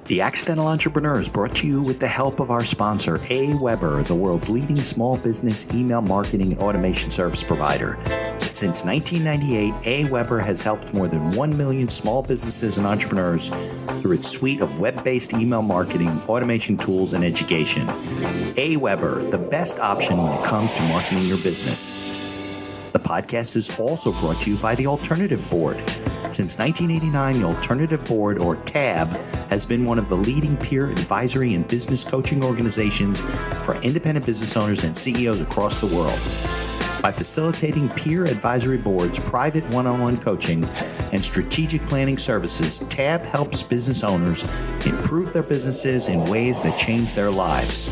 The Accidental Entrepreneur is brought to you with the help of our sponsor, AWeber, the world's leading small business email marketing and automation service provider. Since 1998, AWeber has helped more than 1 million small businesses and entrepreneurs through its suite of web-based email marketing, automation tools, and education. AWeber, the best option when it comes to marketing your business. The podcast is also brought to you by the Alternative Board. Since 1989, the Alternative Board, or TAB, has been one of the leading peer advisory and business coaching organizations for independent business owners and CEOs across the world. By facilitating peer advisory boards, private one-on-one coaching, and strategic planning services, TAB helps business owners improve their businesses in ways that change their lives.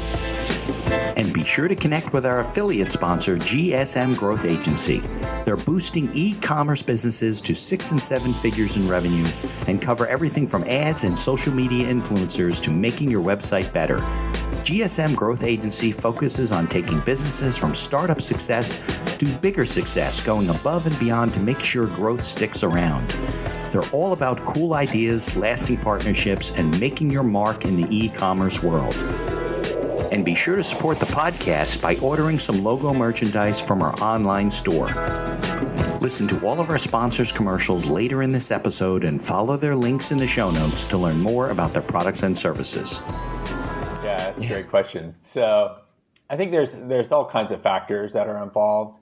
And be sure to connect with our affiliate sponsor, GSM Growth Agency. They're boosting e-commerce businesses to 6 and 7 figures in revenue and cover everything from ads and social media influencers to making your website better. GSM Growth Agency focuses on taking businesses from startup success to bigger success, going above and beyond to make sure growth sticks around. They're all about cool ideas, lasting partnerships, and making your mark in the e-commerce world. And be sure to support the podcast by ordering some logo merchandise from our online store. Listen to all of our sponsors' commercials later in this episode and follow their links in the show notes to learn more about their products and services. Yeah, that's a great question. So I think there's all kinds of factors that are involved.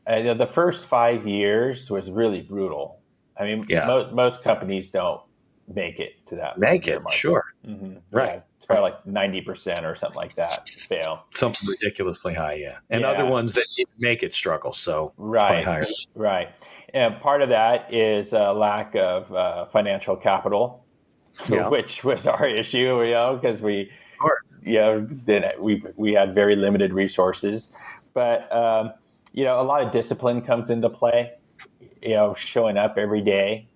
The first 5 years was really brutal. I mean, most companies don't make it to that. Make it, sure. Mm-hmm. Right. Yeah, it's probably like 90% or something like that fail. Something ridiculously high, yeah. And other ones that didn't make it struggle, so it's probably higher. Right. And part of that is a lack of financial capital, which was our issue, because we had very limited resources. But, a lot of discipline comes into play, showing up every day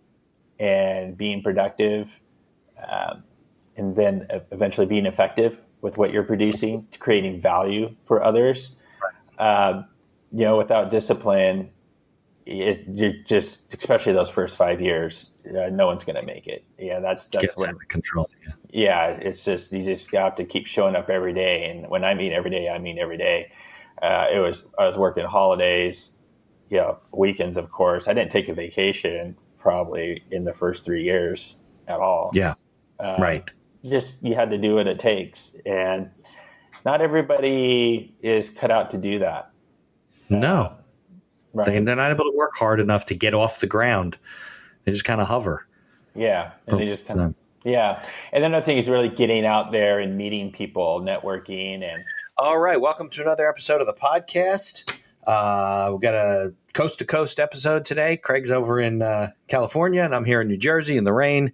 and being productive, and then eventually being effective with what you're producing, creating value for others. Without discipline, you just, especially those first 5 years, no one's going to make it. Yeah, that's when control. It's just you just have to keep showing up every day. And when I mean every day, I mean every day. I was working holidays, weekends, of course. I didn't take a vacation probably in the first 3 years at all. Yeah. Right. Just you had to do what it takes. And not everybody is cut out to do that. No. Right. They're not able to work hard enough to get off the ground. They just kind of hover. Yeah. And they just kind of, And then another thing is really getting out there and meeting people, networking. And all right. Welcome to another episode of the podcast. We've got a coast-to-coast episode today. Craig's over in California, and I'm here in New Jersey in the rain.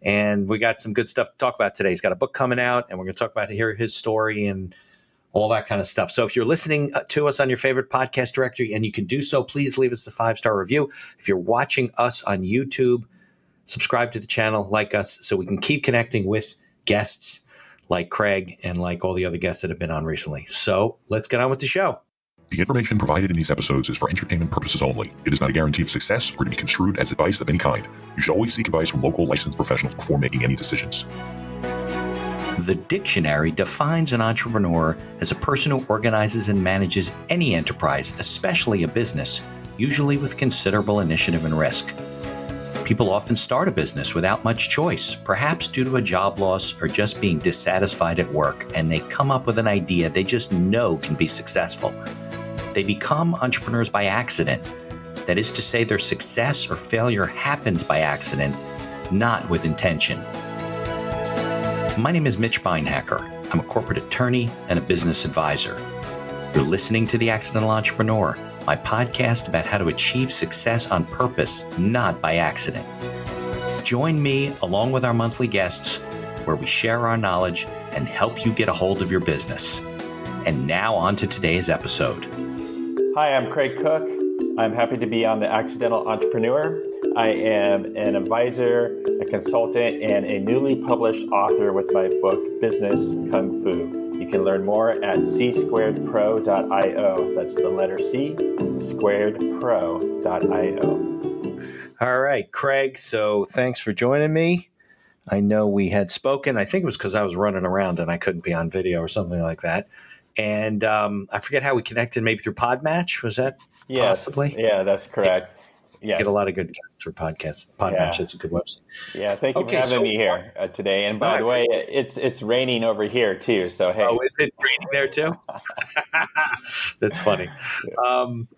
And we got some good stuff to talk about today. He's got a book coming out, and we're going to talk about his story and all that kind of stuff. So if you're listening to us on your favorite podcast directory, and you can do so, please leave us a 5-star review. If you're watching us on YouTube, subscribe to the channel, like us, so we can keep connecting with guests like Craig and like all the other guests that have been on recently. So let's get on with the show. The information provided in these episodes is for entertainment purposes only. It is not a guarantee of success or to be construed as advice of any kind. You should always seek advice from local licensed professionals before making any decisions. The dictionary defines an entrepreneur as a person who organizes and manages any enterprise, especially a business, usually with considerable initiative and risk. People often start a business without much choice, perhaps due to a job loss or just being dissatisfied at work, and they come up with an idea they just know can be successful. They become entrepreneurs by accident. That is to say, their success or failure happens by accident, not with intention. My name is Mitch Beinhaker. I'm a corporate attorney and a business advisor. You're listening to The Accidental Entrepreneur, my podcast about how to achieve success on purpose, not by accident. Join me along with our monthly guests, where we share our knowledge and help you get a hold of your business. And now on to today's episode. Hi, I'm Craig Cooke. I'm happy to be on The Accidental Entrepreneur. I am an advisor, a consultant, and a newly published author with my book, Business Kung Fu. You can learn more at c2pro.io. That's the letter C, squaredpro.io. All right, Craig. So thanks for joining me. I know we had spoken. I think it was because I was running around and I couldn't be on video or something like that. And I forget how we connected, maybe through Podmatch. Was that Yes. possibly? Yeah, that's correct. Get a Yes. lot of good guests through podcasts. Podmatch, Yeah. it's a good website. Yeah. Thank you for Okay, having so me here today. And no, by I the way, appreciate it. it's raining over here too. So hey. Oh, is it raining there too? That's funny. Um,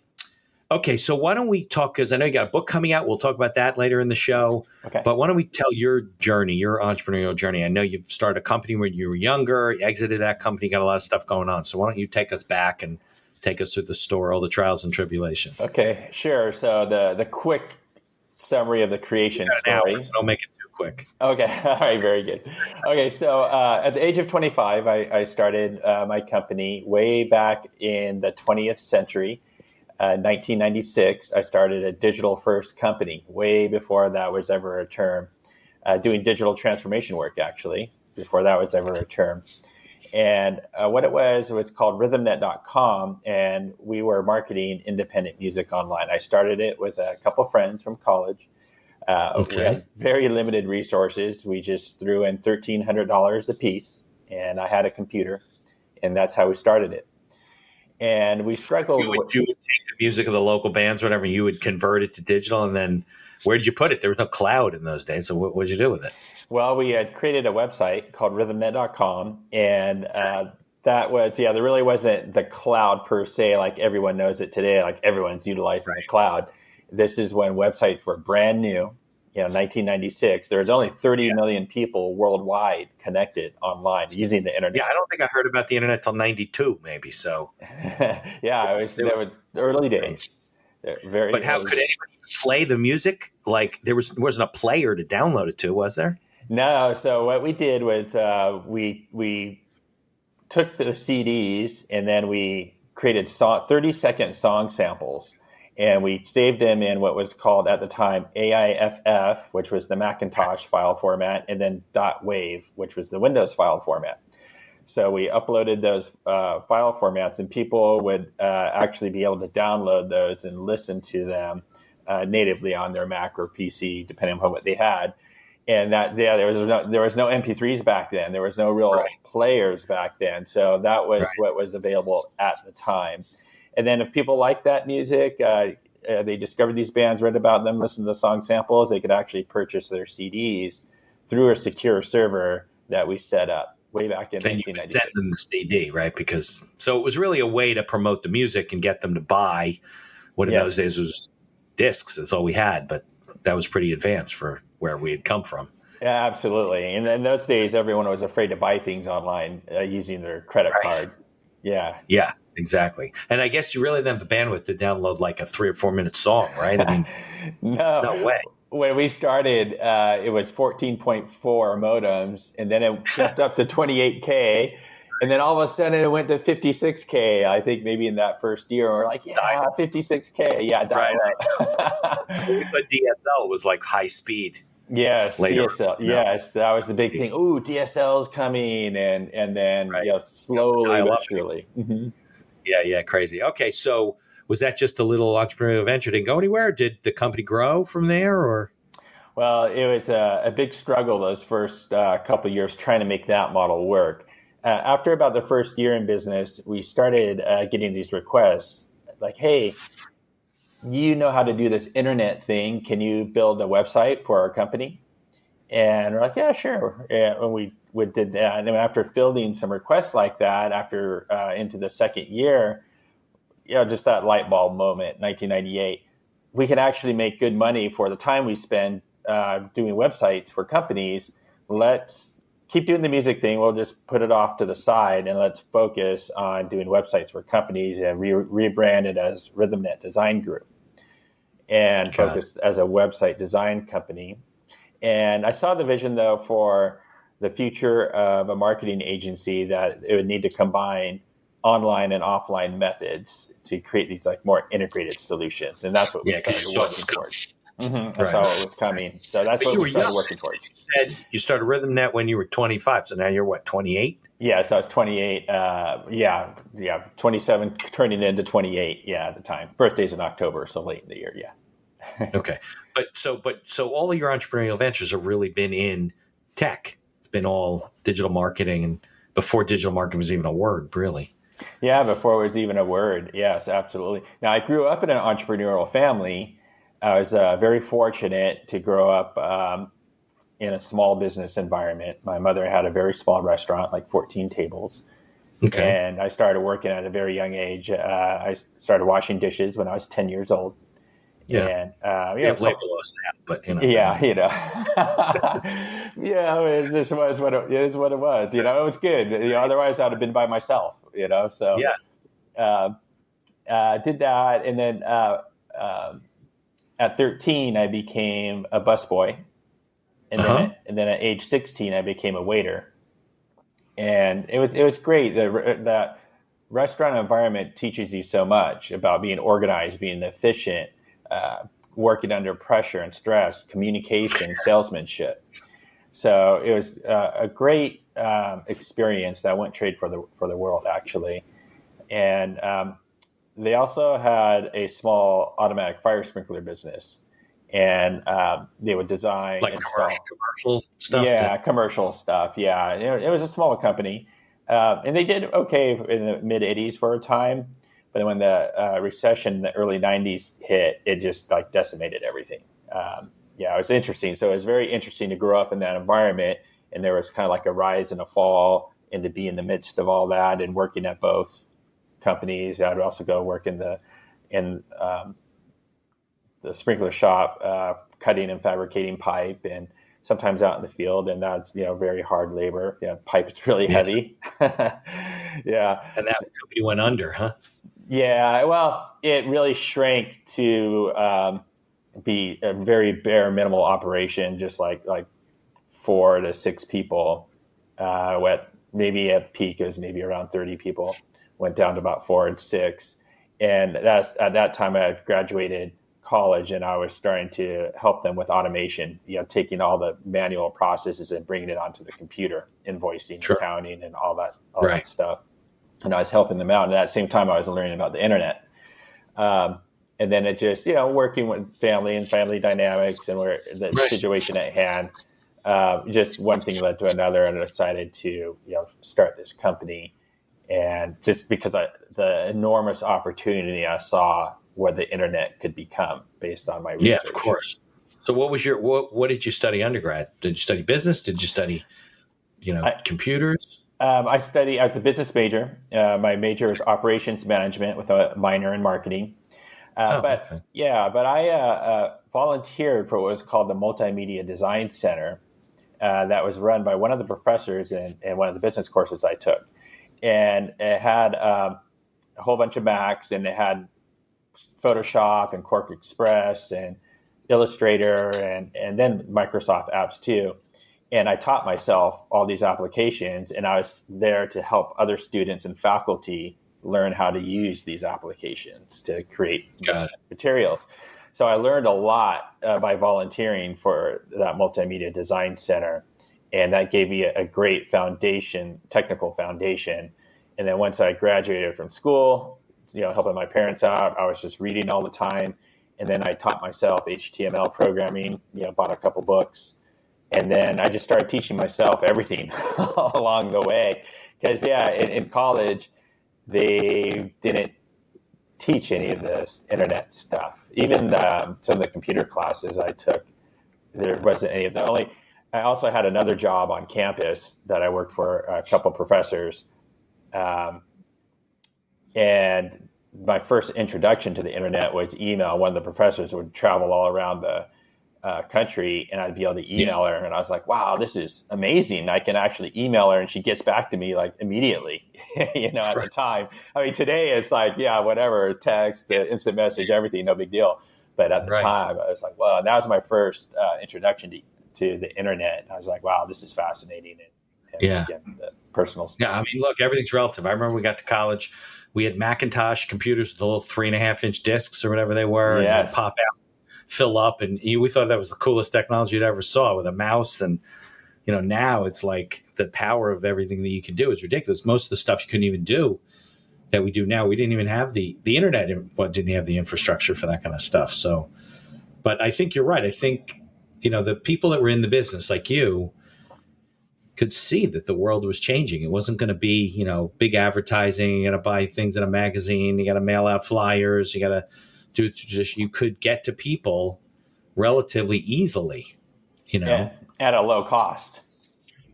okay, so why don't we talk? Because I know you got a book coming out. We'll talk about that later in the show. Okay. But why don't we tell your journey, your entrepreneurial journey? I know you've started a company when you were younger, you exited that company, got a lot of stuff going on. So why don't you take us back and take us through the story, all the trials and tribulations? Okay. Sure. So the quick summary of the creation An hour, story. so don't make it too quick. Okay. All right. Very good. Okay. So at the age of 25, I started my company way back in the 20th century. 1996, I started a digital first company way before that was ever a term, doing digital transformation work, actually, before that was ever a term. And what it was called RhythmNet.com, and we were marketing independent music online. I started it with a couple of friends from college. We Okay. had very limited resources. We just threw in $1,300 a piece, and I had a computer, and that's how we started it. And we struggled. You would take the music of the local bands, whatever, you would convert it to digital, and then where did you put it? There was no cloud in those days, so what did you do with it? Well, we had created a website called RhythmNet.com, and that was, there really wasn't the cloud per se, like everyone knows it today, like everyone's utilizing the cloud. This is when websites were brand new, 1996. There was only 30 million people worldwide connected online using the internet. Yeah, I don't think I heard about the internet till 92, maybe, so. Yeah, that was the early days. Very But how early could days. anybody play the music? Like, wasn't a player to download it to, was there? No, so what we did was we took the CDs and then we created 30-second song samples, and we saved them in what was called at the time AIFF, which was the Macintosh file format, and then .wave, which was the Windows file format. So we uploaded those file formats, and people would actually be able to download those and listen to them natively on their Mac or PC, depending on what they had. And there was no MP3s back then. There was no real players back then. So that was what was available at the time. And then if people liked that music, they discovered these bands, read about them, listened to the song samples, they could actually purchase their CDs through a secure server that we set up way back in 1996. You sent them the CD, right? So it was really a way to promote the music and get them to buy what in those days was discs. That's all we had, but that was pretty advanced for where we had come from. Yeah, absolutely. And in those days, everyone was afraid to buy things online using their credit card. Yeah. Yeah, exactly. And I guess you really didn't have the bandwidth to download like a 3 or 4 minute song, right? I mean, no way. When we started, it was 14.4 modems, and then it jumped up to 28K. And then all of a sudden it went to 56K, I think maybe in that first year. We're like, 56K. Yeah, dial up. But DSL was like high speed. Yes, later. DSL. No. Yes, that was the big thing. Ooh, DSL's coming, and then slowly but surely. Mm-hmm. Yeah, crazy. Okay, so was that just a little entrepreneurial venture? Didn't go anywhere? Did the company grow from there, or? Well, it was a big struggle those first couple of years trying to make that model work. After about the first year in business, we started getting these requests like, "Hey, you know how to do this internet thing. Can you build a website for our company?" And we're like, "Yeah, sure." And we did that. And after fielding some requests like that, after into the second year, just that light bulb moment, 1998, we could actually make good money for the time we spend doing websites for companies. Let's keep doing the music thing. We'll just put it off to the side, and let's focus on doing websites for companies, and rebrand it as RhythmNet Design Group and focus as a website design company. And I saw the vision, though, for the future of a marketing agency, that it would need to combine online and offline methods to create these like more integrated solutions. And that's what we started working towards. Mm-hmm. I saw what was coming. So that's what we started working towards. You started RhythmNet when you were 25. So now you're what, 28? Yeah, so I was 28. 27, turning into 28. Yeah, at the time. Birthday's in October, so late in the year. Yeah. Okay. But so all of your entrepreneurial ventures have really been in tech. It's been all digital marketing, and before digital marketing was even a word, really. Yeah, before it was even a word. Yes, absolutely. Now, I grew up in an entrepreneurial family. I was very fortunate to grow up in a small business environment. My mother had a very small restaurant, like 14 tables. Okay. And I started working at a very young age. I started washing dishes when I was 10 years old. Yeah. And, We have labor laws now, but, yeah, yeah, it's just what it is. What it was. It was good. Otherwise I'd have been by myself. So yeah. did that, and then at 13 I became a busboy, and then at age 16 I became a waiter, and it was great. That restaurant environment teaches you so much about being organized, being efficient, working under pressure and stress, communication, salesmanship. So it was a great experience that I wouldn't trade for the world, actually. And they also had a small automatic fire sprinkler business, and they would design like commercial stuff. Yeah, commercial stuff. Yeah, it was a small company, and they did okay in the mid '80s for a time. But then when the recession in the early '90s hit, it just like decimated everything. It was interesting. So it was very interesting to grow up in that environment, and there was kind of like a rise and a fall, and to be in the midst of all that and working at both companies. I'd also go work in the sprinkler shop, cutting and fabricating pipe, and sometimes out in the field, and that's very hard labor. Pipe is really heavy. Yeah, and that company went under, huh? Yeah, well, it really shrank to be a very bare minimal operation, just like 4 to 6 people. Maybe at the peak it was maybe around 30 people. Went down to about 4 and 6, and that's at that time I had graduated college, and I was starting to help them with automation. Taking all the manual processes and bringing it onto the computer, invoicing, Sure. accounting, and all that stuff. And I was helping them out. And at that same time, I was learning about the internet. And then it just, working with family and family dynamics and where the situation at hand, just one thing led to another, and I decided to, start this company. And just because the enormous opportunity I saw what the internet could become based on my research. Yeah, of course. So what did you study undergrad? Did you study business? Did you study, computers? I was a business major. My major was operations management with a minor in marketing. But I volunteered for what was called the Multimedia Design Center that was run by one of the professors in one of the business courses I took. And it had a whole bunch of Macs, and it had Photoshop and Quark Express and Illustrator and then Microsoft apps too. And I taught myself all these applications, and I was there to help other students and faculty learn how to use these applications to create materials. So I learned a lot by volunteering for that Multimedia Design Center, and that gave me a great technical foundation. And then once I graduated from school, helping my parents out, I was just reading all the time. And then I taught myself HTML programming, bought a couple books. And then I just started teaching myself everything along the way. Because, in college, they didn't teach any of this internet stuff. Even some of the computer classes I took, there wasn't any of that. I also had another job on campus that I worked for a couple professors. And my first introduction to the internet was email. One of the professors would travel all around the country, and I'd be able to email her. And I was like, wow, this is amazing. I can actually email her, and she gets back to me like immediately, at the time. I mean, today it's like, whatever, text, instant message, everything, no big deal. But at the time, I was like, wow, that was my first introduction to the internet. And I was like, wow, this is fascinating. And again, the personal stuff. Yeah, I mean, look, everything's relative. I remember we got to college, we had Macintosh computers with the little 3.5-inch discs or whatever they were, and they'd pop out, fill up, and we thought that was the coolest technology you'd ever saw with a mouse. And now it's like the power of everything that you can do is ridiculous. Most of the stuff you couldn't even do that we do now, we didn't even have the internet, didn't have the infrastructure for that kind of stuff. So, but I think you're right. I think the people that were in the business like you, could see that the world was changing. It wasn't going to be, big advertising. You got to buy things in a magazine. You got to mail out flyers. You got to do it. You could get to people relatively easily, At a low cost.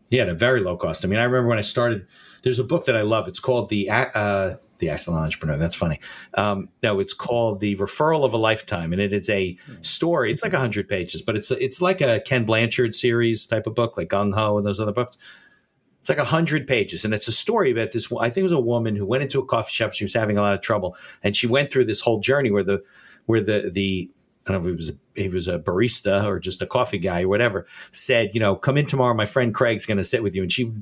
Yeah, at a very low cost. I mean, I remember when I started, there's a book that I love. It's called The Excellent Entrepreneur. That's funny. No, it's called The Referral of a Lifetime. And it is a story. It's like 100 pages, but it's like a Ken Blanchard series type of book, like Gung Ho and those other books. It's like 100 pages. And it's a story about this. I think it was a woman who went into a coffee shop. She was having a lot of trouble. And she went through this whole journey where the I don't know if he was a barista or just a coffee guy or whatever, said, come in tomorrow. My friend Craig's going to sit with you. And she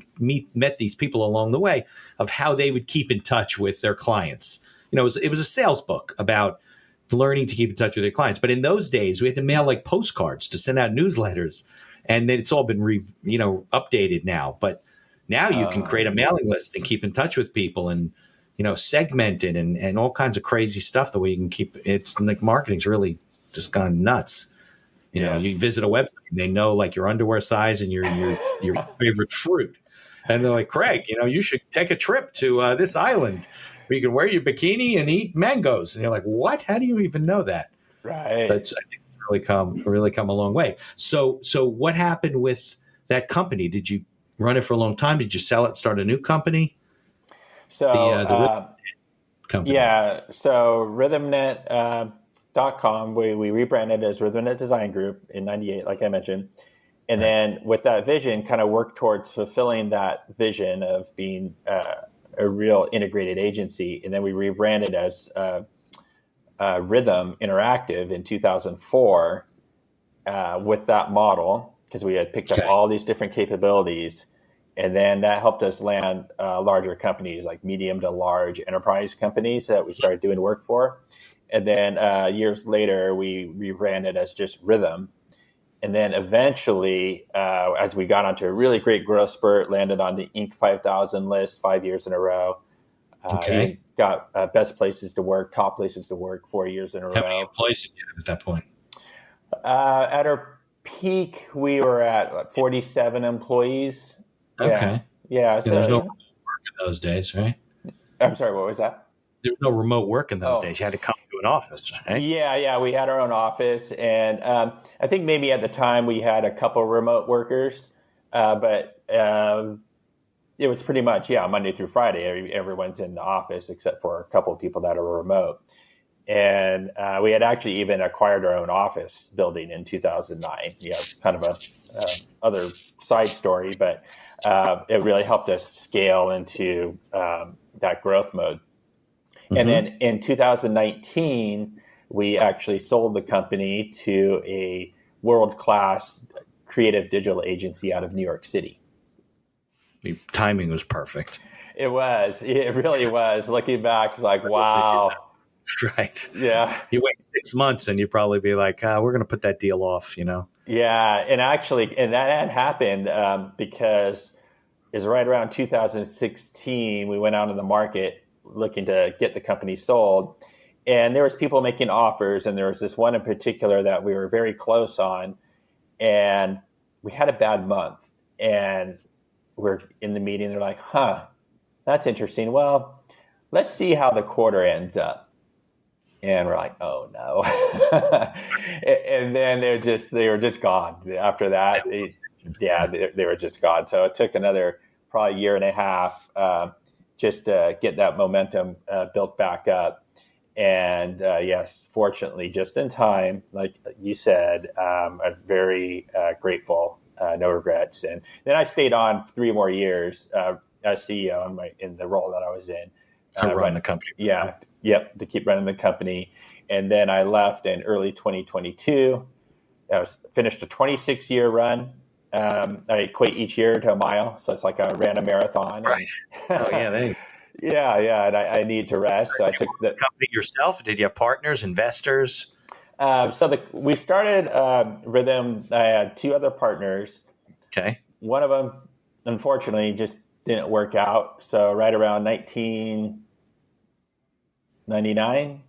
met these people along the way of how they would keep in touch with their clients. It was a sales book about learning to keep in touch with their clients. But in those days, we had to mail like postcards to send out newsletters. And then it's all been updated now. But now you can create a mailing list and keep in touch with people and, segment it and all kinds of crazy stuff the way you can keep. It's like marketing's really just gone nuts. Yes. You visit a website and they know like your underwear size and your favorite fruit. And they're like, Craig, you should take a trip to this island where you can wear your bikini and eat mangoes. And you're like, what? How do you even know that? Right. So I think it's really come a long way. So what happened with that company? Did you run it for a long time? Did you sell it, start a new company? So, the company. Yeah. So RhythmNet, .com, we rebranded as RhythmNet Design Group in 98, like I mentioned. And then with that vision, kind of work towards fulfilling that vision of being a real integrated agency. And then we rebranded as Rythym Interactive in 2004 with that model, because we had picked up all these different capabilities. And then that helped us land larger companies, like medium to large enterprise companies that we started doing work for. And then years later, we rebranded as just Rythym. And then eventually, as we got onto a really great growth spurt, landed on the Inc. 5000 list 5 years in a row. Got best places to work, top places to work 4 years in a row. How many employees did you have at that point? At our peak, we were at 47 employees. Okay. Yeah. So there was no remote work in those days, right? I'm sorry, what was that? There was no remote work in those days. You had to come to an office, right? Yeah. We had our own office. And I think maybe at the time we had a couple remote workers, but it was pretty much, Monday through Friday, everyone's in the office except for a couple of people that are remote. And we had actually even acquired our own office building in 2009. Kind of a other side story, but it really helped us scale into that growth mode. And then in 2019, we actually sold the company to a world-class creative digital agency out of New York City. The timing was perfect. It was. It really was. Looking back, it's like, wow. Right. Yeah. You wait 6 months and you probably be like, we're going to put that deal off, Yeah. And actually, that had happened because it was right around 2016. We went out in the market looking to get the company sold. And there was people making offers. And there was this one in particular that we were very close on. And we had a bad month. And we're in the meeting. They're like, that's interesting. Well, let's see how the quarter ends up. And we're like, oh no. And then they were just gone. After that, they were just gone. So it took another probably year and a half just to get that momentum built back up. And yes, fortunately, just in time, like you said, I'm very grateful, no regrets. And then I stayed on 3 more years as CEO in the role that I was in. To run the company. To keep running the company. And then I left in early 2022. I finished a 26-year run. I equate each year to a mile. So it's like I ran a marathon. Right. Yeah. And I need to rest. So I took the company yourself. Did you have partners, investors? We started Rythym. I had 2 other partners. Okay. One of them, unfortunately, just didn't work out. So right around 1999,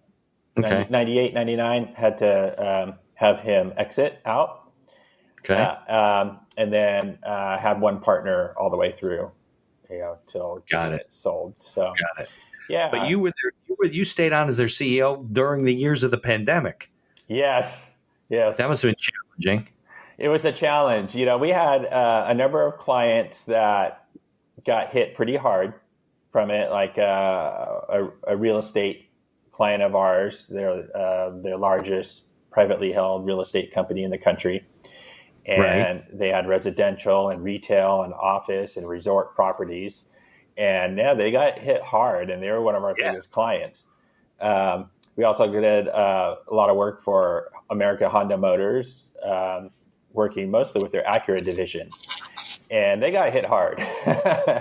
98, 99, had to have him exit out. Okay. And then had one partner all the way through, till Got it. sold. So, Got it. yeah. But you were there. You stayed on as their CEO during the years of the pandemic. Yes. That must have been challenging. It was a challenge. We had a number of clients that got hit pretty hard from it, like a real estate client of ours. They're their largest privately held real estate company in the country. And they had residential and retail and office and resort properties. And yeah, they got hit hard, and they were one of our biggest clients. We also did a lot of work for America Honda Motors, working mostly with their Acura division. And they got hit hard.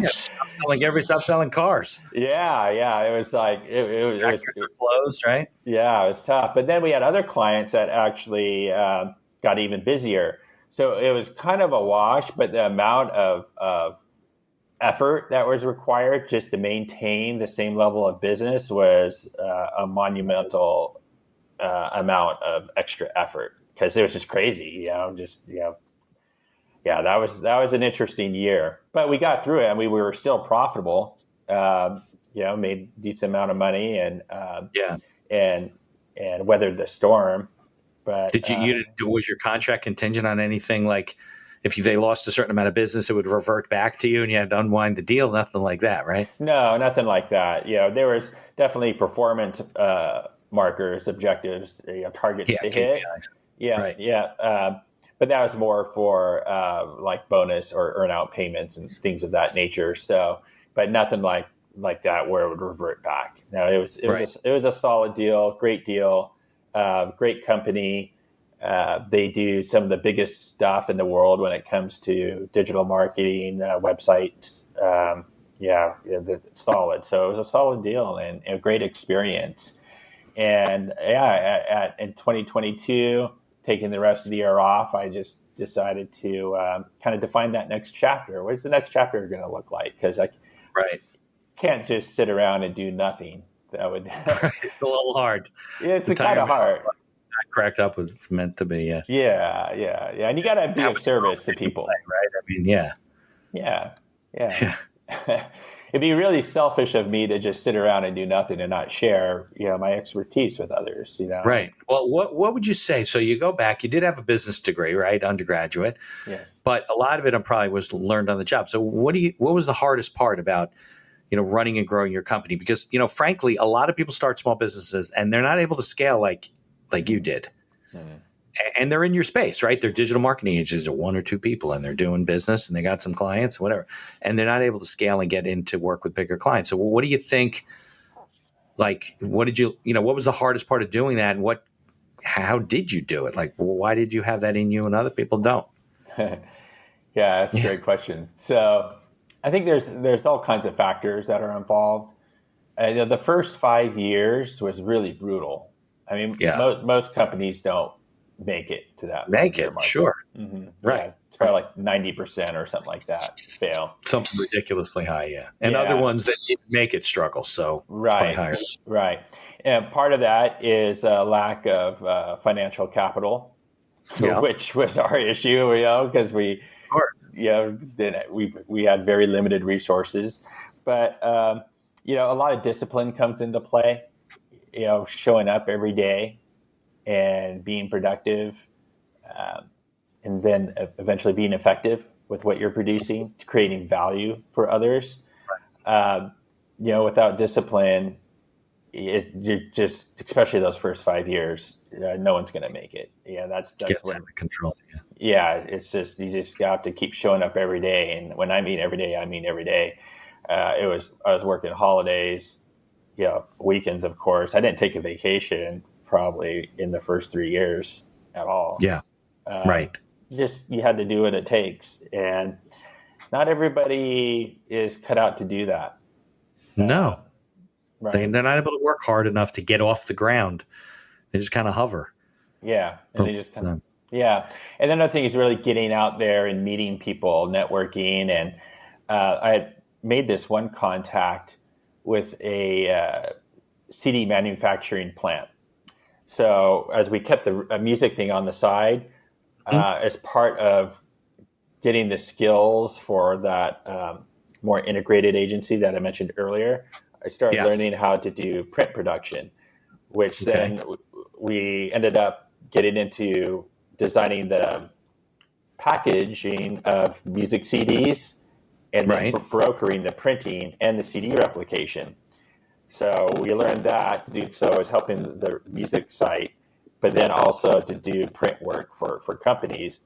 Stop selling cars. Yeah. It was like, it was closed, right? Yeah, it was tough. But then we had other clients that actually got even busier. So it was kind of a wash, but the amount of effort that was required just to maintain the same level of business was a monumental amount of extra effort, because it was just crazy, Yeah, that was an interesting year, but we got through it, and we were still profitable. Made a decent amount of money, and weathered the storm. But was your contract contingent on anything, like if they lost a certain amount of business, it would revert back to you and you had to unwind the deal? Nothing like that, right? No, nothing like that. There was definitely performance markers, objectives, targets to hit. But that was more for like bonus or earn out payments and things of that nature. So, but nothing like that where it would revert back. No, it was a solid deal, great deal, great company. They do some of the biggest stuff in the world when it comes to digital marketing, websites. They're solid. So it was a solid deal and a great experience. And in 2022, taking the rest of the year off, I just decided to kind of define that next chapter. What's the next chapter going to look like? Because I can't just sit around and do nothing. That would it's a little hard. It's kind of hard. Not cracked up what it's meant to be. Yeah. And you got to be of service to people, right? I mean, yeah. It'd be really selfish of me to just sit around and do nothing and not share, my expertise with others. Right. Well, what would you say? So you go back. You did have a business degree, right? Undergraduate. Yes. But a lot of it probably was learned on the job. So what was the hardest part about running and growing your company? Because frankly, a lot of people start small businesses and they're not able to scale like you did. Mm-hmm. And they're in your space, right? They're digital marketing agencies of one or two people, and they're doing business and they got some clients, whatever. And they're not able to scale and get into work with bigger clients. So what do you think, what was the hardest part of doing that? And how did you do it? Why did you have that in you and other people don't? That's a great question. So I think there's all kinds of factors that are involved. The first 5 years was really brutal. I mean, most companies don't make it to that. Sure. Mm-hmm. Right. Yeah, it's probably like 90% or something like that fail. Something ridiculously high, And other ones that didn't make it struggle, so it's probably higher. Right. And part of that is a lack of financial capital, which was our issue, because we had very limited resources. But, a lot of discipline comes into play, showing up every day and being productive, and then eventually being effective with what you're producing, creating value for others. Without discipline, you just, especially those first 5 years, no one's going to make it. That's gets out of control. It's just, you just have to keep showing up every day. And when I mean every day, I mean every day. I was working holidays, weekends, of course. I didn't take a vacation probably in the first 3 years at all. Right. Just, you had to do what it takes. And not everybody is cut out to do that. No. Right. They're not able to work hard enough to get off the ground. They just kind of hover. And they just kind of, And then another thing is really getting out there and meeting people, networking. And I had made this one contact with a CD manufacturing plant. So as we kept the music thing on the side, as part of getting the skills for that more integrated agency that I mentioned earlier, I started learning how to do print production, which then we ended up getting into designing the packaging of music CDs and then brokering the printing and the CD replication. So we learned that to do so is helping the music site, but then also to do print work for companies.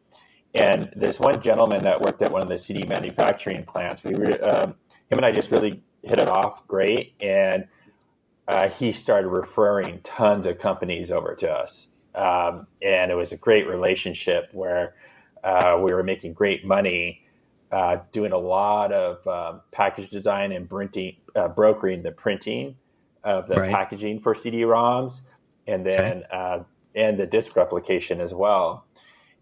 And there's one gentleman that worked at one of the CD manufacturing plants. Him and I just really hit it off great. And he started referring tons of companies over to us. And it was a great relationship where we were making great money doing a lot of package design and printing, brokering the printing of the packaging for CD-ROMs, and then and the disc replication as well.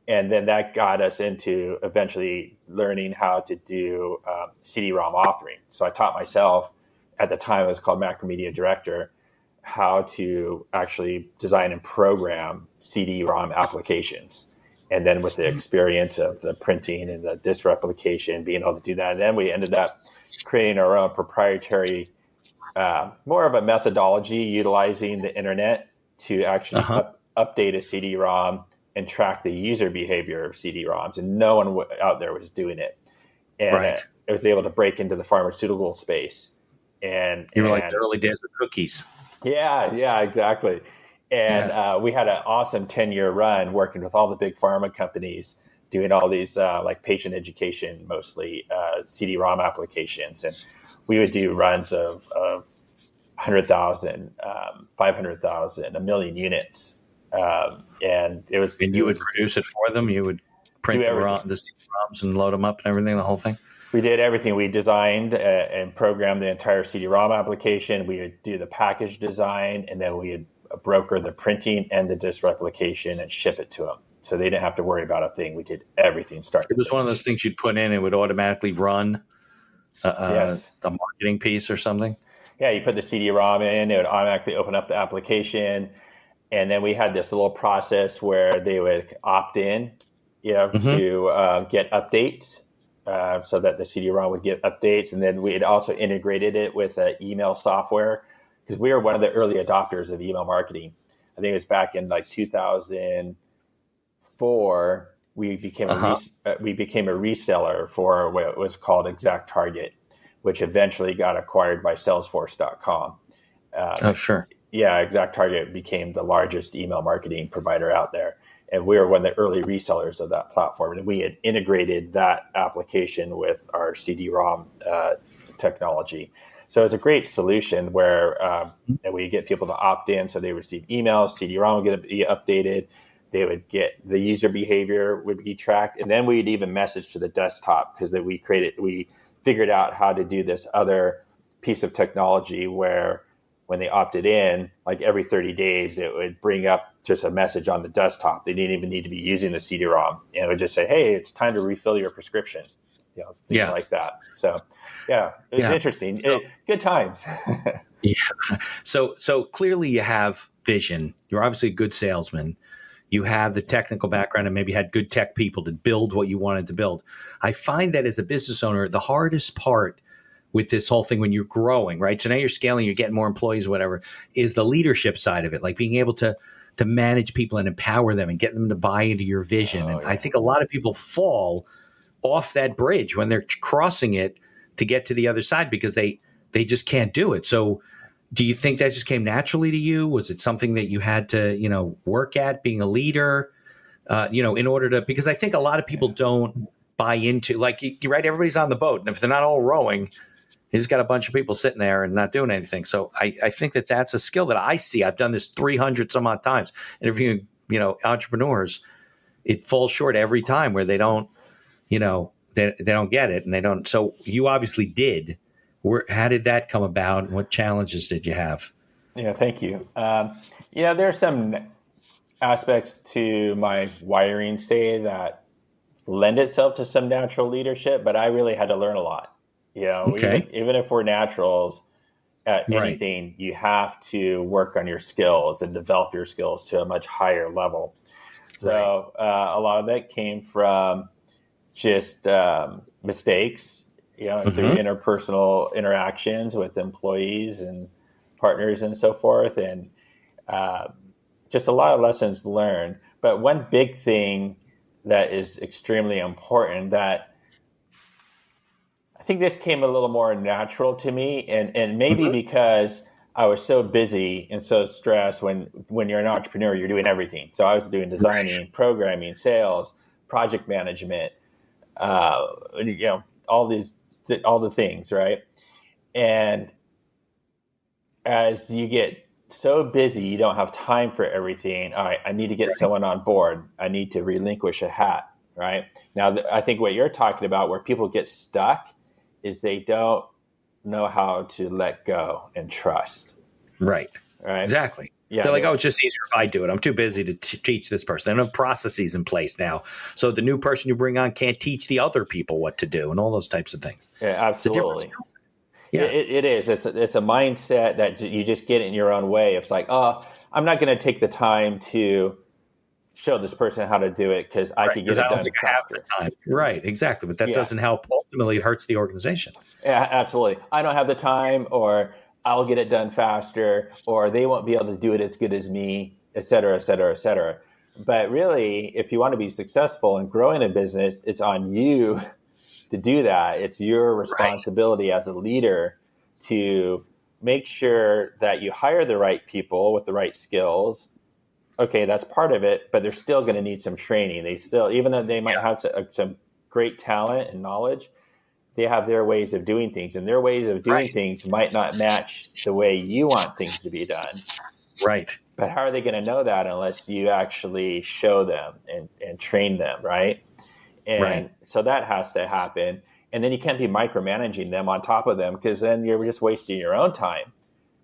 And then that got us into eventually learning how to do CD-ROM authoring. So I taught myself, at the time it was called Macromedia Director, how to actually design and program CD-ROM applications. And then with the experience of the printing and the disc replication, being able to do that. And then we ended up creating our own proprietary, more of a methodology utilizing the internet to actually update a CD-ROM and track the user behavior of CD-ROMs. And no one out there was doing it. And it was able to break into the pharmaceutical space. And you were like the early days of cookies. Yeah, exactly. And we had an awesome 10-year run working with all the big pharma companies, doing all these like patient education, mostly CD-ROM applications. And we would do runs of 100,000, 500,000, 1 million units. And it was. And you would produce it for them? You would print the CD-ROMs and load them up and everything, the whole thing? We did everything. We designed and programmed the entire CD-ROM application. We would do the package design, and then we would broker the printing and the disc replication and ship it to them. So they didn't have to worry about a thing. We did everything. It was one of those things you'd put in, it would automatically run a marketing piece or something? Yeah, you put the CD-ROM in, it would automatically open up the application. And then we had this little process where they would opt in, to get updates. So that the CD-ROM would get updates. And then we had also integrated it with email software, because we were one of the early adopters of email marketing. I think it was back in like 2004. We became a reseller for what was called ExactTarget, which eventually got acquired by Salesforce.com. Sure. Yeah, ExactTarget became the largest email marketing provider out there. And we were one of the early resellers of that platform. And we had integrated that application with our CD-ROM technology. So it's a great solution where we get people to opt in, so they receive emails, CD-ROM would be updated, they would get the user behavior would be tracked, and then we'd even message to the desktop, because we figured out how to do this other piece of technology where when they opted in, like every 30 days, it would bring up just a message on the desktop. They didn't even need to be using the CD-ROM. And it would just say, hey, it's time to refill your prescription. Things like that. So, it's interesting. Good times. So clearly you have vision. You're obviously a good salesman. You have the technical background and maybe had good tech people to build what you wanted to build. I find that as a business owner, the hardest part with this whole thing when you're growing, right? So now you're scaling, you're getting more employees, whatever, is the leadership side of it, like being able to manage people and empower them and get them to buy into your vision. I think a lot of people fall off that bridge when they're crossing it to get to the other side because they just can't do it. So do you think that just came naturally to you? Was it something that you had to, work at being a leader, in order to, because I think a lot of people don't buy into, like, you're right, everybody's on the boat. And if they're not all rowing, you just got a bunch of people sitting there and not doing anything. So I think that that's a skill that I see. I've done this 300 some odd times interviewing, entrepreneurs. It falls short every time where they don't, they don't get it and they don't. So you obviously did. How did that come about? What challenges did you have? Yeah, thank you. There are some aspects to my wiring, say, that lend itself to some natural leadership, but I really had to learn a lot. Even if we're naturals at anything, you have to work on your skills and develop your skills to a much higher level. So a lot of that came from just mistakes, through interpersonal interactions with employees and partners and so forth, and just a lot of lessons learned. But one big thing that is extremely important that I think this came a little more natural to me, and maybe because I was so busy and so stressed. When you're an entrepreneur, you're doing everything. So I was doing designing, programming, sales, project management, all the things, right? And as you get so busy, you don't have time for everything. All right, I need to get someone on board. I need to relinquish a hat, right? Now, I think what you're talking about, where people get stuck, is they don't know how to let go and trust. Right. Right. Exactly. Yeah, They're like, oh, it's just easier if I do it. I'm too busy to teach this person. They don't have processes in place now. So the new person you bring on can't teach the other people what to do and all those types of things. Yeah, absolutely. Yeah. It is. It's a mindset that you just get in your own way. It's like, oh, I'm not going to take the time to show this person how to do it because I could get it done faster. Right, exactly. But that doesn't help. Ultimately, it hurts the organization. Yeah, absolutely. I don't have the time, or I'll get it done faster, or they won't be able to do it as good as me, et cetera, et cetera, et cetera. But really, if you want to be successful and growing a business, it's on you to do that. It's your responsibility as a leader to make sure that you hire the right people with the right skills. Okay, that's part of it, but they're still going to need some training. They still, even though they might have some great talent and knowledge, they have their ways of doing things, and their ways of doing things might not match the way you want things to be done. Right. But how are they going to know that unless you actually show them and train them, right? And so that has to happen. And then you can't be micromanaging them on top of them, because then you're just wasting your own time.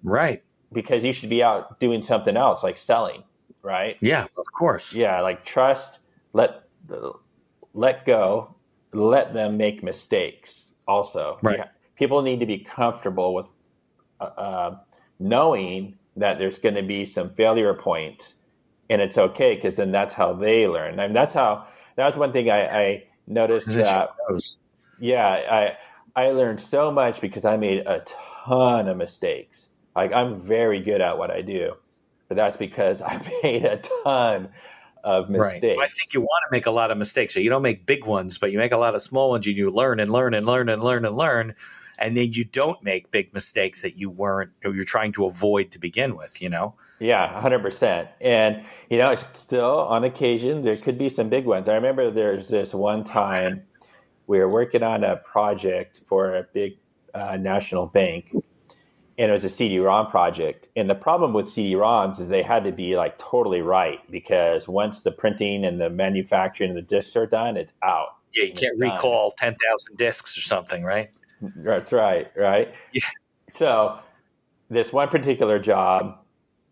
Right. Because you should be out doing something else, like selling, right? Yeah, of course. Yeah, like trust, let go, let them make mistakes also. Right. People need to be comfortable with knowing that there's going to be some failure points, and it's okay, because then that's how they learn. I mean, that's one thing I noticed that. Yeah, I learned so much because I made a ton of mistakes. Like, I'm very good at what I do, but that's because I made a ton of mistakes. Right. Well, I think you want to make a lot of mistakes. So you don't make big ones, but you make a lot of small ones. You learn and learn and learn and learn and learn. And then you don't make big mistakes that you're trying to avoid to begin with, Yeah, 100%. And, still on occasion, there could be some big ones. I remember there's this one time we were working on a project for a big national bank, and it was a CD-ROM project. And the problem with CD-ROMs is they had to be like totally right, because once the printing and the manufacturing and the discs are done, it's out. Yeah, you can't recall 10,000 discs or something, right? That's right. Yeah. So this one particular job,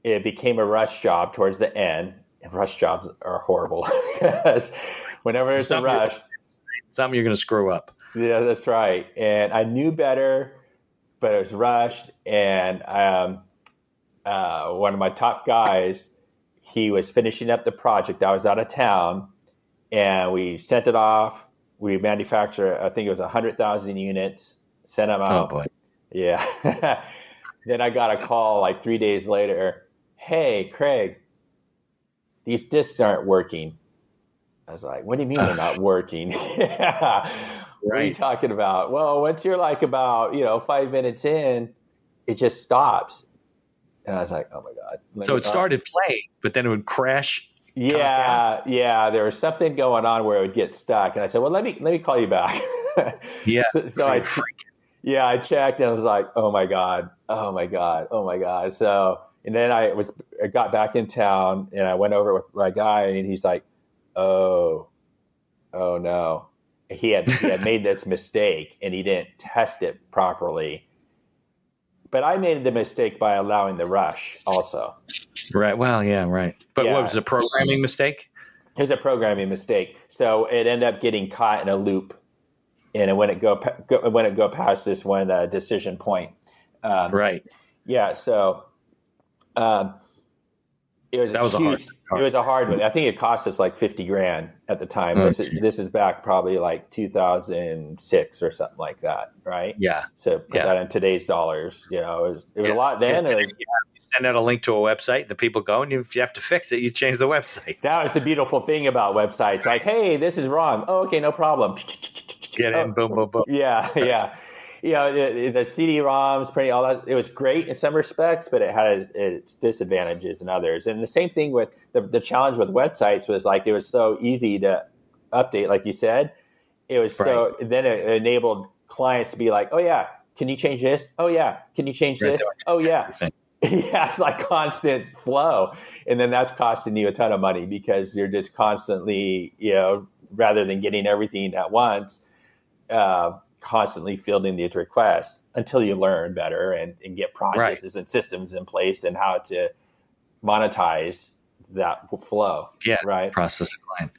it became a rush job towards the end. And rush jobs are horrible because whenever there's a rush, something you're going to screw up. Yeah, that's right. And I knew better, but it was rushed. And one of my top guys, he was finishing up the project. I was out of town, and we sent it off. We manufactured, I think it was 100,000 units, sent them out. Oh, boy. Yeah. Then I got a call like 3 days later. Hey, Craig, these discs aren't working. I was like, what do you mean they're not working? Yeah. What are you talking about? Well, once you're like about, 5 minutes in, it just stops. And I was like, oh my God. So it started playing, but then it would crash. Yeah. There was something going on where it would get stuck. And I said, well, let me call you back. Yeah. So I checked, and I was like, oh my God. So, and then I got back in town, and I went over with my guy, and he's like, oh no. He had made this mistake, and he didn't test it properly. But I made the mistake by allowing the rush also. Right. Well, yeah, right. But what was it, a programming mistake? It was a programming mistake. So it ended up getting caught in a loop, and when it go past this one decision point. Right. Yeah. So it was a huge. It was a hard one. I think it cost us like 50 grand at the time. Oh, this is back probably like 2006 or something like that, right? Yeah. So put that in today's dollars. You know, it was a lot then. You send out a link to a website, the people go, and if you have to fix it, you change the website. That was the beautiful thing about websites. Like, hey, this is wrong. Oh, okay, no problem. Get in, boom, boom, boom. Yeah. You know, the CD-ROMs, printing, all that, it was great in some respects, but it had its disadvantages in others. And the same thing with the challenge with websites was like, it was so easy to update, like you said. It was then it enabled clients to be like, oh yeah, can you change this? Oh yeah, can you change this? Oh yeah. Yeah, it's like constant flow. And then that's costing you a ton of money because you're just constantly, you know, rather than getting everything at once, constantly fielding these requests until you learn better and get processes and systems in place and how to monetize that flow. Yeah, right. Process a client.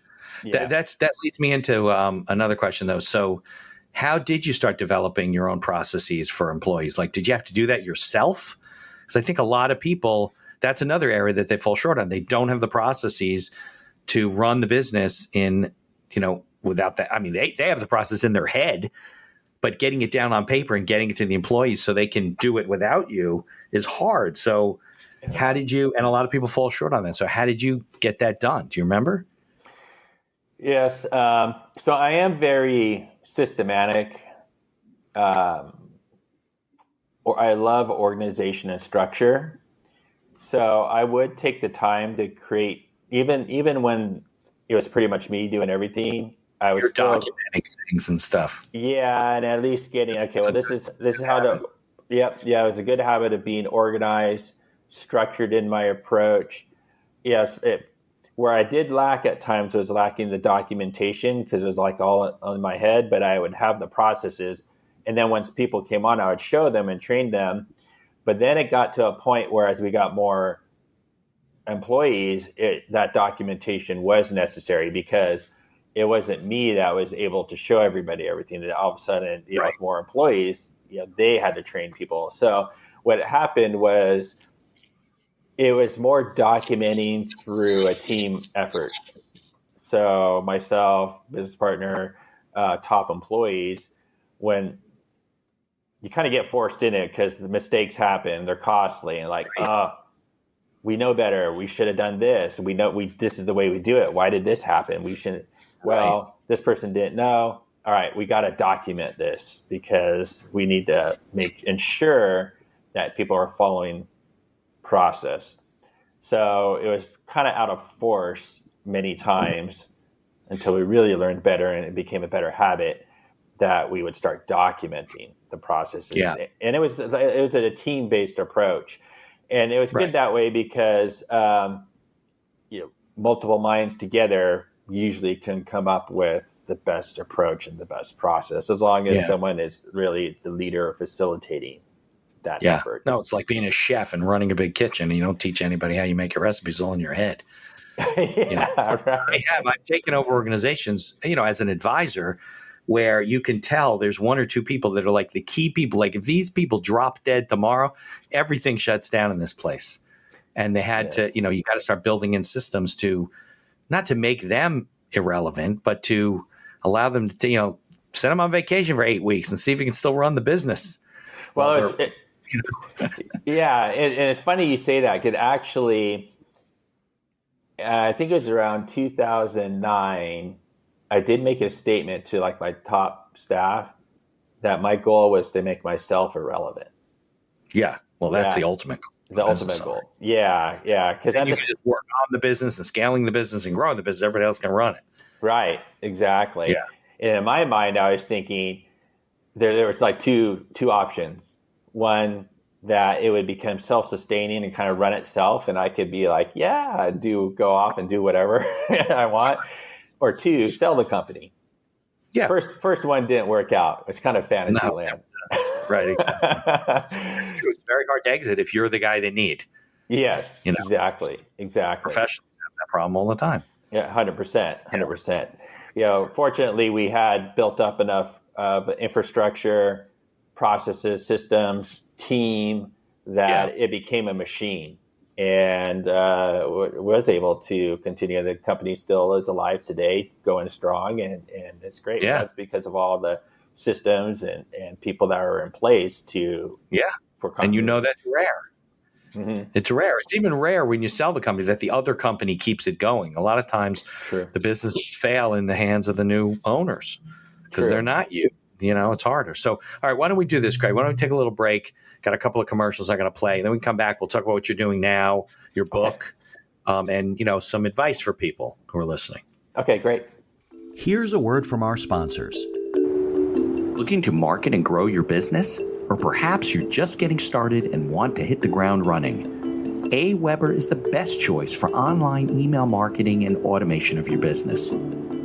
Yeah. That leads me into another question though. So how did you start developing your own processes for employees? Like, did you have to do that yourself? Because I think a lot of people, that's another area that they fall short on. They don't have the processes to run the business in, you know, without that. I mean, they have the process in their head, but getting it down on paper and getting it to the employees so they can do it without you is hard. So how did you, and a lot of people fall short on that. So how did you get that done? Do you remember? Yes. So I am very systematic. Or I love organization and structure. So I would take the time to create, even when it was pretty much me doing everything, I was still documenting things and stuff. Yeah, and at least getting, okay, well, this is how to, it was a good habit of being organized, structured in my approach. Yes, where I did lack at times was lacking the documentation because it was like all in my head, but I would have the processes. And then once people came on, I would show them and train them. But then it got to a point where as we got more employees, that documentation was necessary because it wasn't me that was able to show everybody everything. That all of a sudden, with more employees, they had to train people. So what happened was it was more documenting through a team effort. So myself, business partner, top employees, when you kind of get forced in it because the mistakes happen, they're costly, and like, we know better. We should have done this. We know this is the way we do it. Why did this happen? We shouldn't. Well, this person didn't know. All right, we got to document this because we need to ensure that people are following process. So it was kind of out of force many times until we really learned better and it became a better habit that we would start documenting the processes. Yeah. And it was a team-based approach. And it was good that way because multiple minds together usually can come up with the best approach and the best process as long as someone is really the leader or facilitating that effort. No, it's like being a chef and running a big kitchen and you don't teach anybody how you make your recipes all in your head. I've taken over organizations, as an advisor where you can tell there's one or two people that are like the key people. Like if these people drop dead tomorrow, everything shuts down in this place. And they had to, you got to start building in systems to not to make them irrelevant, but to allow them to, send them on vacation for 8 weeks and see if you can still run the business. Well, and it's funny you say that because actually, I think it was around 2009, I did make a statement to like my top staff that my goal was to make myself irrelevant. Yeah. Well, that's the ultimate goal. The ultimate goal. Yeah. Because you can just work on the business and scaling the business and growing the business. Everybody else can run it. Right. Exactly. Yeah. And in my mind, I was thinking there was like two options. One, that it would become self-sustaining and kind of run itself. And I could be like, go off and do whatever I want. Or two, sell the company. Yeah. First one didn't work out. It's kind of fantasy land. Right. Exactly. It's true. It's very hard to exit if you're the guy they need. Yes. Exactly. Professionals have that problem all the time. Yeah. 100%. Fortunately, we had built up enough of infrastructure, processes, systems, team that it became a machine and was able to continue. The company still is alive today, going strong, and it's great. Yeah. That's because of all the systems and people that are in place for and you know continuity. that's rare. Mm-hmm. It's rare. It's even rare when you sell the company that the other company keeps it going. A lot of times True. the businesses fail in the hands of the new owners because they're not you. It's harder. So, all right, why don't we do this, Craig? Why don't we take a little break? Got a couple of commercials I got to play. Then we can come back. We'll talk about what you're doing now, your book, and, some advice for people who are listening. Okay, great. Here's a word from our sponsors. Looking to market and grow your business? Or perhaps you're just getting started and want to hit the ground running? AWeber is the best choice for online email marketing and automation of your business.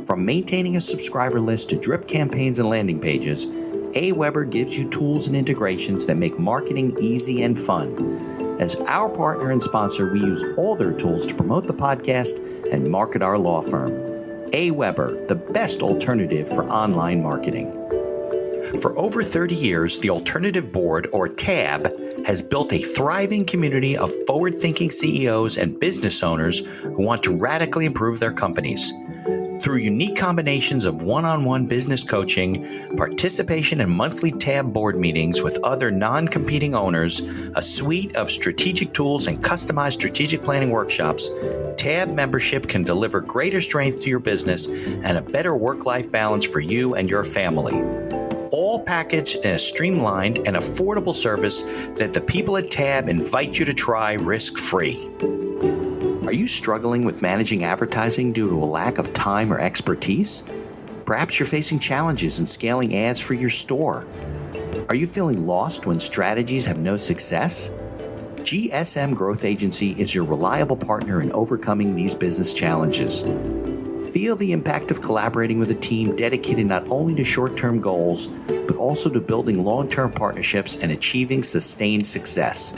From maintaining a subscriber list to drip campaigns and landing pages, AWeber gives you tools and integrations that make marketing easy and fun. As our partner and sponsor, we use all their tools to promote the podcast and market our law firm. AWeber, the best alternative for online marketing. For over 30 years, the Alternative Board, or TAB, has built a thriving community of forward-thinking CEOs and business owners who want to radically improve their companies. Through unique combinations of one-on-one business coaching, participation in monthly TAB board meetings with other non-competing owners, a suite of strategic tools, and customized strategic planning workshops, TAB membership can deliver greater strength to your business and a better work-life balance for you and your family. All packaged in a streamlined and affordable service that the people at TAB invite you to try risk-free. Are you struggling with managing advertising due to a lack of time or expertise? Perhaps you're facing challenges in scaling ads for your store. Are you feeling lost when strategies have no success? GSM Growth Agency is your reliable partner in overcoming these business challenges. Feel the impact of collaborating with a team dedicated not only to short-term goals, but also to building long-term partnerships and achieving sustained success.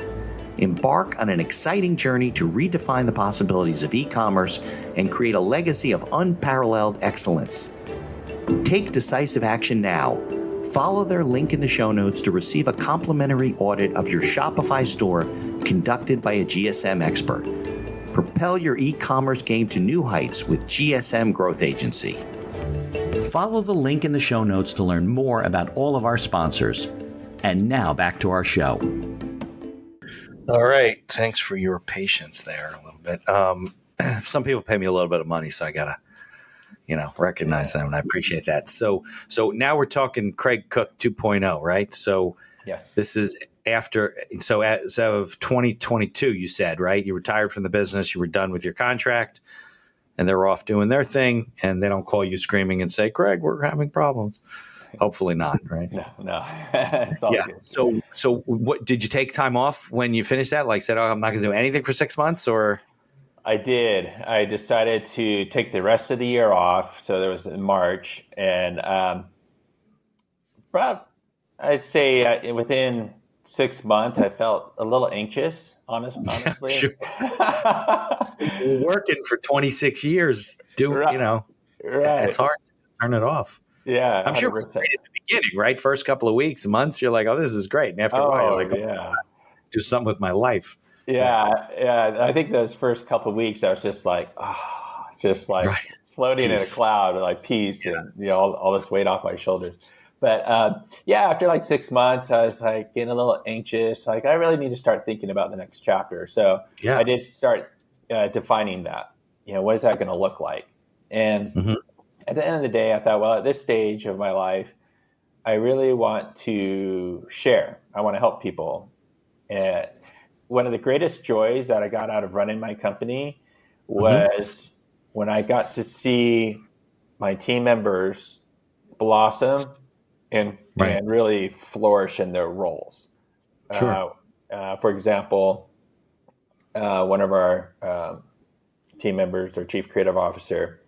Embark on an exciting journey to redefine the possibilities of e-commerce and create a legacy of unparalleled excellence. Take decisive action now. Follow their link in the show notes to receive a complimentary audit of your Shopify store conducted by a GSM expert. Propel your e-commerce game to new heights with GSM Growth Agency. Follow the link in the show notes to learn more about all of our sponsors. And now back to our show. All right. Thanks for your patience there a little bit. Some people pay me a little bit of money, so I got to, recognize them, and I appreciate that. So now we're talking Craig Cooke 2.0, right? So Yes. This is after, so as of 2022, you said, right? You retired from the business, you were done with your contract, and they're off doing their thing, and they don't call you screaming and say, Craig, we're having problems. Hopefully not, right? No. It's all good. So what did you take time off when you finished that? Like said, I'm not going to do anything for 6 months, or? I did. I decided to take the rest of the year off. So there was in March, and I'd say within 6 months, I felt a little anxious, honestly. Sure. You're working for 26 years. Right. It's hard to turn it off. Yeah. I'm 100%. Sure it was great at the beginning, right? First couple of weeks, months, you're like, oh, this is great. And after a while, you're like, do something with my life. Yeah. I think those first couple of weeks, I was just like, floating in a cloud, like peace and, all this weight off my shoulders. But after like 6 months, I was like getting a little anxious. Like I really need to start thinking about the next chapter. So I did start defining that. What is that going to look like? And at the end of the day, I thought, well, at this stage of my life, I really want to share. I want to help people. And one of the greatest joys that I got out of running my company was when I got to see my team members blossom and really flourish in their roles. Sure. For example, one of our team members, our chief creative officer,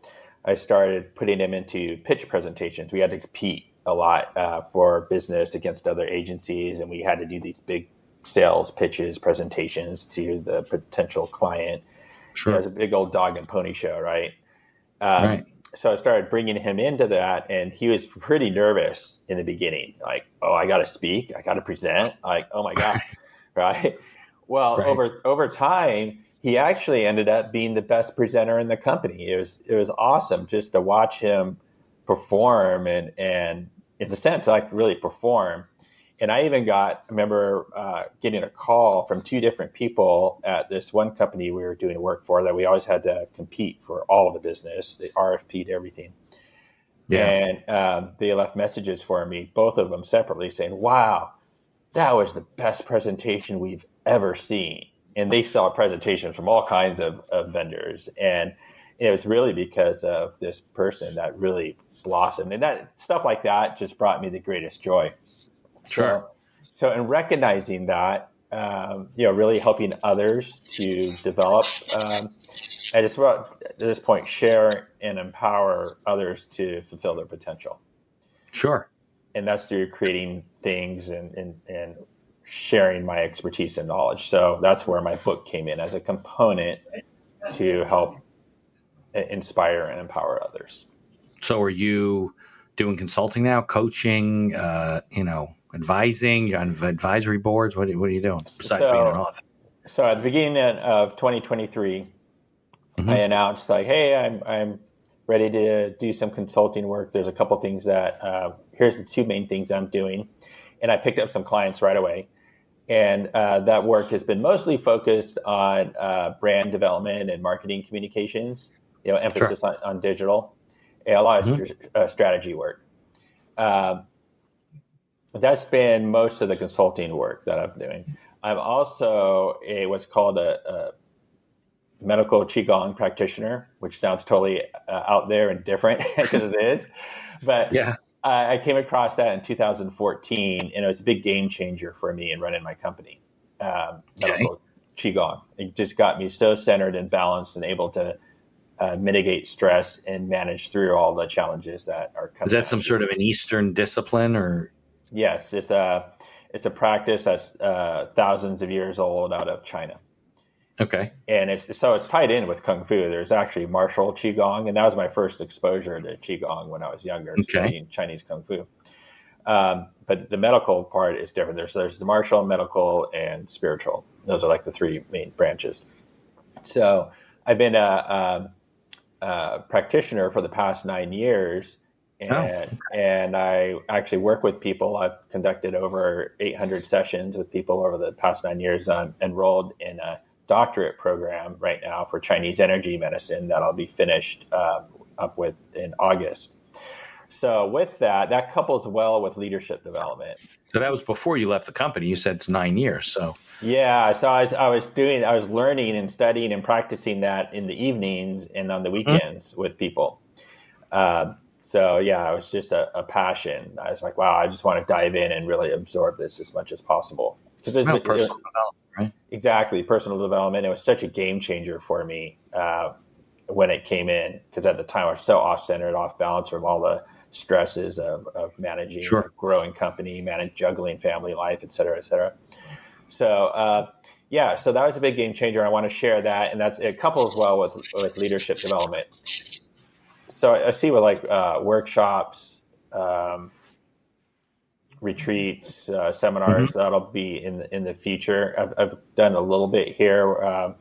I started putting him into pitch presentations. We had to compete a lot for business against other agencies, and we had to do these big sales pitches, presentations to the potential client. Sure. It was a big old dog and pony show, right? So I started bringing him into that, and he was pretty nervous in the beginning. Like, oh, I got to speak. I got to present. Like, oh my God. Right. Well, Right. over time, he actually ended up being the best presenter in the company. It was awesome just to watch him perform and in the sense, like really perform. And I even remember getting a call from two different people at this one company we were doing work for that we always had to compete for all of the business. They RFP'd everything. Yeah. And they left messages for me, both of them separately, saying, "Wow, that was the best presentation we've ever seen." And they saw presentations from all kinds of vendors. And it was really because of this person that really blossomed. And that stuff like that just brought me the greatest joy. Sure. So in recognizing that, really helping others to develop, I just want at this point share and empower others to fulfill their potential. Sure. And that's through creating things and sharing my expertise and knowledge. So that's where my book came in as a component to help inspire and empower others. So are you doing consulting now, coaching, advising? You're on advisory boards? What are you doing besides being an author? So at the beginning of 2023, I announced like, hey, I'm ready to do some consulting work. There's a couple things that, here's the two main things I'm doing. And I picked up some clients right away. And that work has been mostly focused on brand development and marketing communications, emphasis on digital, and a lot of strategy work. That's been most of the consulting work that I'm doing. I'm also what's called a medical Qigong practitioner, which sounds totally out there and different because it is. But yeah. I came across that in 2014, and it was a big game changer for me in running my company. Medical Qigong. It just got me so centered and balanced and able to mitigate stress and manage through all the challenges that are coming. Is that some sort of an Eastern discipline, or? Yes, it's a practice that's thousands of years old out of China. Okay. And it's tied in with Kung Fu. There's actually martial Qigong, and that was my first exposure to Qigong when I was younger, studying Chinese Kung Fu. But the medical part is different. There's the martial, medical, and spiritual. Those are like the three main branches. So I've been a practitioner for the past 9 years, and I actually work with people. I've conducted over 800 sessions with people over the past 9 years. I'm enrolled in a doctorate program right now for Chinese energy medicine that I'll be finished up with in August. So with that couples well with leadership development. So that was before you left the company. You said it's 9 years. So yeah, so I was learning and studying and practicing that in the evenings and on the weekends with people. So yeah, it was just a passion. I was like, wow, I just want to dive in and really absorb this as much as possible. Personal development, right? Exactly, personal development. It was such a game changer for me when it came in, because at the time I was so off-centered, off balance from all the stresses of managing a growing company, juggling family life, et cetera, et cetera. So so that was a big game changer. I want to share that, and it couples well with leadership development. So I see with like workshops, retreats, seminars that'll be in the future. I've done a little bit here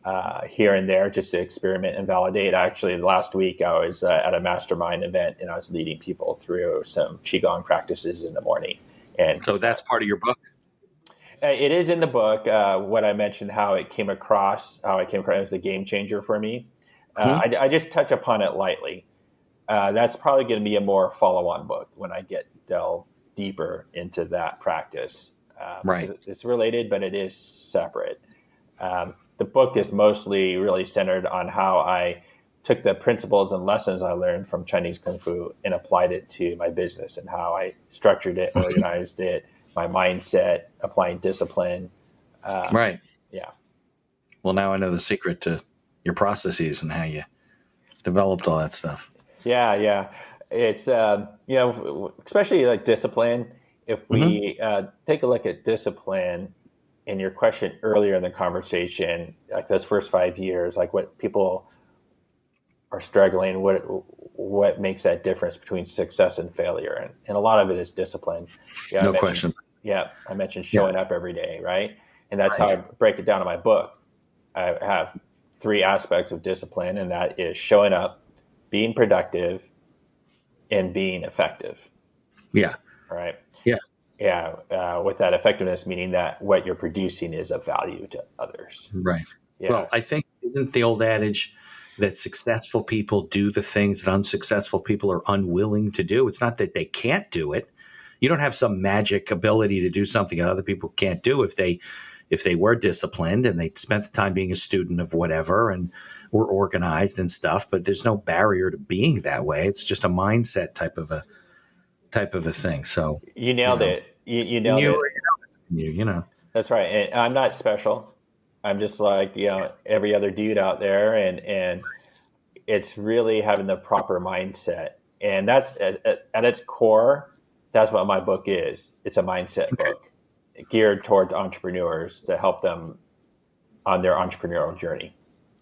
and there just to experiment and validate. Actually, last week I was at a mastermind event, and I was leading people through some Qigong practices in the morning. And so that's part of your book? It is in the book. What I mentioned, how I came across it was a game changer for me. I just touch upon it lightly. That's probably going to be a more follow-on book when I delve deeper into that practice. Right. It's related, but it is separate. The book is mostly really centered on how I took the principles and lessons I learned from Chinese Kung Fu and applied it to my business, and how I structured it, organized it, my mindset, applying discipline. Right. Yeah. Well, now I know the secret to your processes and how you developed all that stuff. Yeah. It's, especially like discipline. If we take a look at discipline in your question earlier in the conversation, like those first 5 years, like what people are struggling, what makes that difference between success and failure. And a lot of it is discipline. No question. Yeah. I mentioned showing up every day, right? And that's how I break it down in my book. I have 3 aspects of discipline, and that is showing up, being productive, and being effective. Yeah. Right. Yeah. Yeah. With that effectiveness, meaning that what you're producing is of value to others. Right. Yeah. Well, I think, isn't the old adage that successful people do the things that unsuccessful people are unwilling to do? It's not that they can't do it. You don't have some magic ability to do something that other people can't do if they were disciplined and they spent the time being a student of whatever and were organized and stuff. But there's no barrier to being that way. It's just a mindset type of a thing. So you nailed it. You nailed it. You know. That's right. And I'm not special. I'm just like, every other dude out there. And it's really having the proper mindset. And that's at its core, that's what my book is. It's a mindset book geared towards entrepreneurs to help them on their entrepreneurial journey,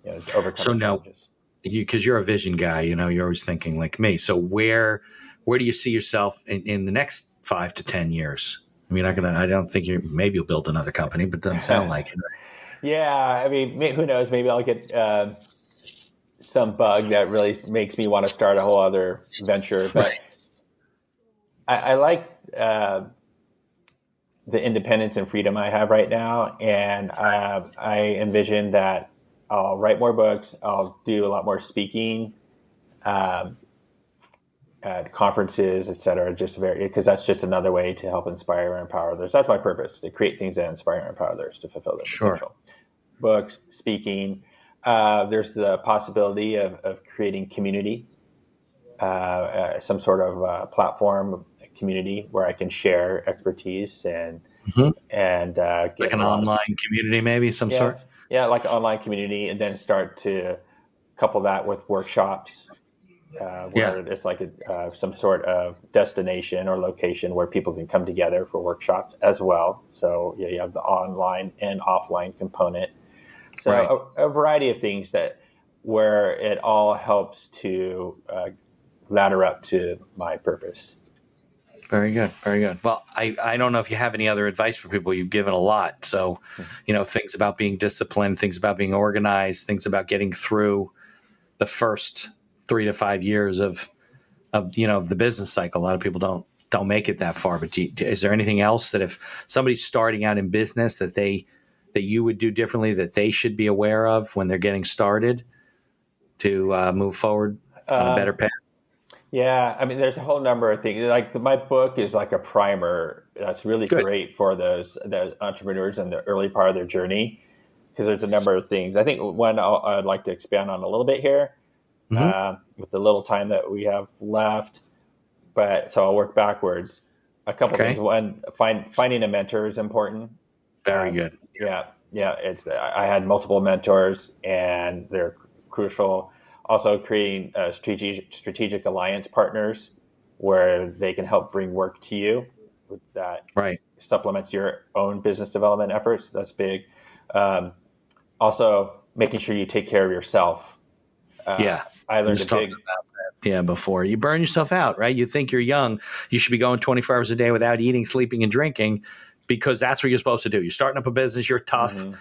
to overcome challenges. Because you're a vision guy, you're always thinking like me. So where do you see yourself in the next 5 to 10 years? I mean, I don't think maybe you'll build another company, but it doesn't sound like it. Yeah. I mean, who knows? Maybe I'll get some bug that really makes me want to start a whole other venture. But I like the independence and freedom I have right now. And I envision that I'll write more books. I'll do a lot more speaking at conferences, et cetera, because that's just another way to help inspire and empower others. That's my purpose, to create things that inspire and empower others to fulfill their potential. Books, speaking. There's the possibility of creating community, some sort of platform, community where I can share expertise and get like an online community, maybe some sort. Yeah, like an online community, and then start to couple that with workshops. Where it's like some sort of destination or location where people can come together for workshops as well. So you have the online and offline component. So a variety of things where it all helps to ladder up to my purpose. Very good. Very good. Well, I don't know if you have any other advice for people. You've given a lot. So, things about being disciplined, things about being organized, things about getting through the first 3 to 5 years of the business cycle. A lot of people don't make it that far. But is there anything else that if somebody's starting out in business that you would do differently, that they should be aware of when they're getting started to move forward on a better path? Yeah, I mean, there's a whole number of things. Like my book is like a primer that's really great for the entrepreneurs in the early part of their journey, because there's a number of things. I think one I'd like to expand on a little bit here. With the little time that we have left. So I'll work backwards. A couple things. One, finding a mentor is important. Very good. Yeah. I had multiple mentors, and they're crucial. Also, creating strategic alliance partners where they can help bring work to you with that. Supplements your own business development efforts. That's big. Also, making sure you take care of yourself. I learned about that. Before you burn yourself out, right? You think you're young, you should be going 24 hours a day without eating, sleeping, and drinking, because that's what you're supposed to do. You're starting up a business, you're tough, and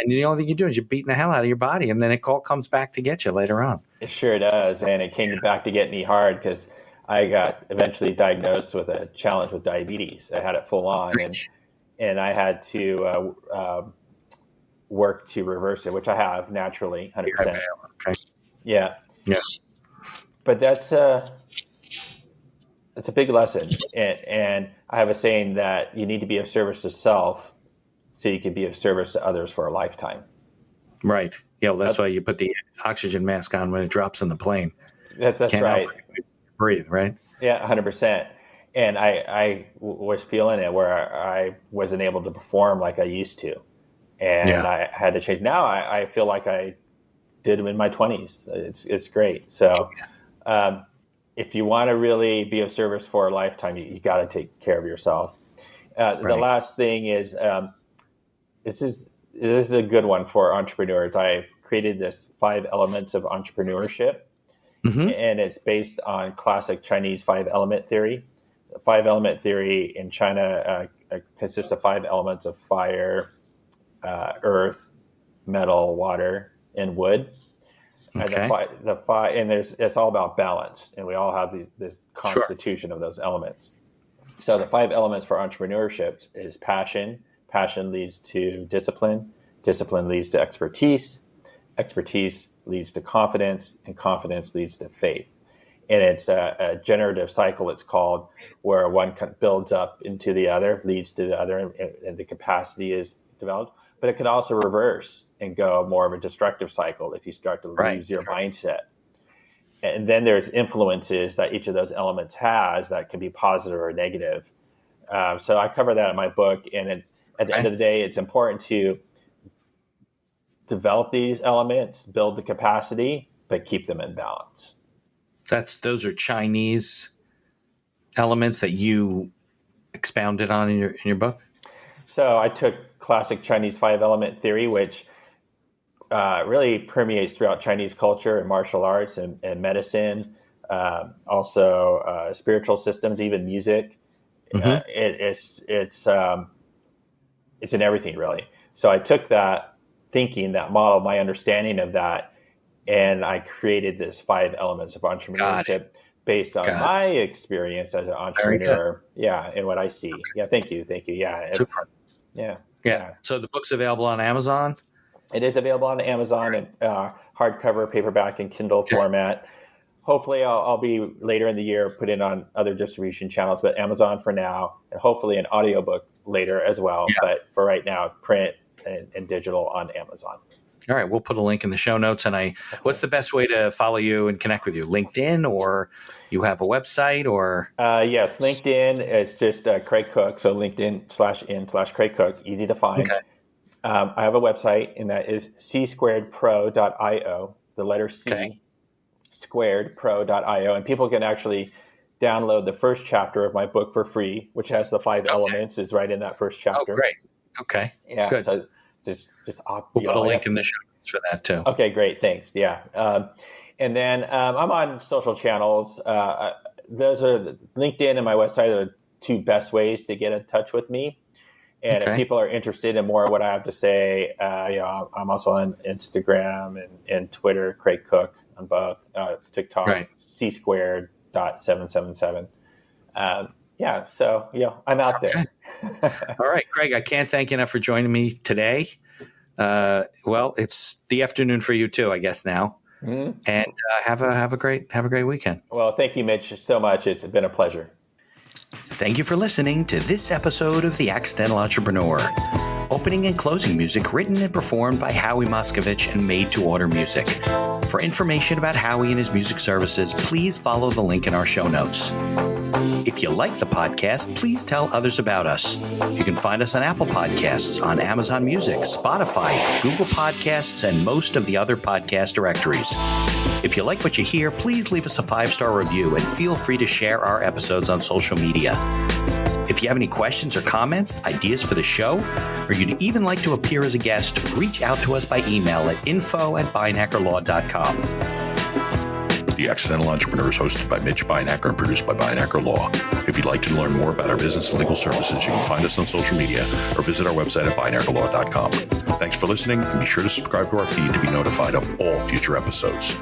the only thing you're doing is you're beating the hell out of your body, and then it all comes back to get you later on. It sure does, and it came back to get me hard because I got eventually diagnosed with a challenge with diabetes. I had it full on, and I had to work to reverse it, which I have naturally, 100%. Yeah. But that's a big lesson. And I have a saying that you need to be of service to self so you can be of service to others for a lifetime. Right. Yeah. Well, that's why you put the oxygen mask on when it drops in the plane. That's right. Breathe, right? Yeah, 100%. And I was feeling it where I wasn't able to perform like I used to. And I had to change. Now I feel like I did in my 20s. It's great. So if you want to really be of service for a lifetime, you got to take care of yourself. The last thing is this is a good one for entrepreneurs. I've created this 5 elements of entrepreneurship, and it's based on classic Chinese 5-element theory. The 5-element theory in China consists of 5 elements of fire, earth, metal, water, and wood. Okay. And the five, and it's all about balance, and we all have this constitution of those elements. So the 5 elements for entrepreneurship is passion. Passion leads to discipline. Discipline leads to expertise. Expertise leads to confidence, and confidence leads to faith. And it's a generative cycle, it's called, where one builds up into the other, leads to the other, and the capacity is developed. But it could also reverse and go more of a destructive cycle if you start to lose your mindset. And then there's influences that each of those elements has that can be positive or negative. So I cover that in my book. And at the end of the day, it's important to develop these elements, build the capacity, but keep them in balance. Those are Chinese elements that you expounded on in your book? So I took classic Chinese 5-element theory, which really permeates throughout Chinese culture and martial arts and medicine, also spiritual systems, even music. It's in everything, really. So I took that thinking, that model, my understanding of that, and I created this 5 elements of entrepreneurship based on my experience as an entrepreneur. Yeah, and what I see. Okay. Yeah, thank you. Yeah. Super. Yeah. So the book's available on Amazon? It is available on Amazon in hardcover, paperback, and Kindle format. Hopefully, I'll be later in the year put it on other distribution channels, but Amazon for now, and hopefully an audiobook later as well. Yeah. But for right now, print and digital on Amazon. All right, we'll put a link in the show notes. And what's the best way to follow you and connect with you? LinkedIn, or you have a website, or? Yes, LinkedIn is just Craig Cooke. So LinkedIn/in/Craig Cooke, easy to find. Okay. I have a website, and that is c2pro.io, the letter C, squaredpro.io. And people can actually download the first chapter of my book for free, which has the 5 elements, is right in that first chapter. Oh, great. Okay. Yeah. Good. So we'll put a link in the show notes for that too. Okay, great. Thanks. Yeah. And then I'm on social channels. Those are LinkedIn and my website are the 2 best ways to get in touch with me. And if people are interested in more of what I have to say, I'm also on Instagram and Twitter, Craig Cooke on both, TikTok, c2pro.777. So I'm out there. All right, Craig, I can't thank you enough for joining me today. Well, it's the afternoon for you too, I guess now. Mm-hmm. And have a great weekend. Well, thank you, Mitch, so much. It's been a pleasure. Thank you for listening to this episode of The Accidental Entrepreneur. Opening and closing music written and performed by Howie Moskovich and made to order music. For information about Howie and his music services, please follow the link in our show notes. If you like the podcast, please tell others about us. You can find us on Apple Podcasts, on Amazon Music, Spotify, Google Podcasts, and most of the other podcast directories. If you like what you hear, please leave us a 5-star review and feel free to share our episodes on social media. If you have any questions or comments, ideas for the show, or you'd even like to appear as a guest, reach out to us by email at info@beinhakerlaw.com. The Accidental Entrepreneur is hosted by Mitch Beinhaker and produced by Beinhaker Law. If you'd like to learn more about our business and legal services, you can find us on social media or visit our website at beinhakerlaw.com. Thanks for listening, and be sure to subscribe to our feed to be notified of all future episodes.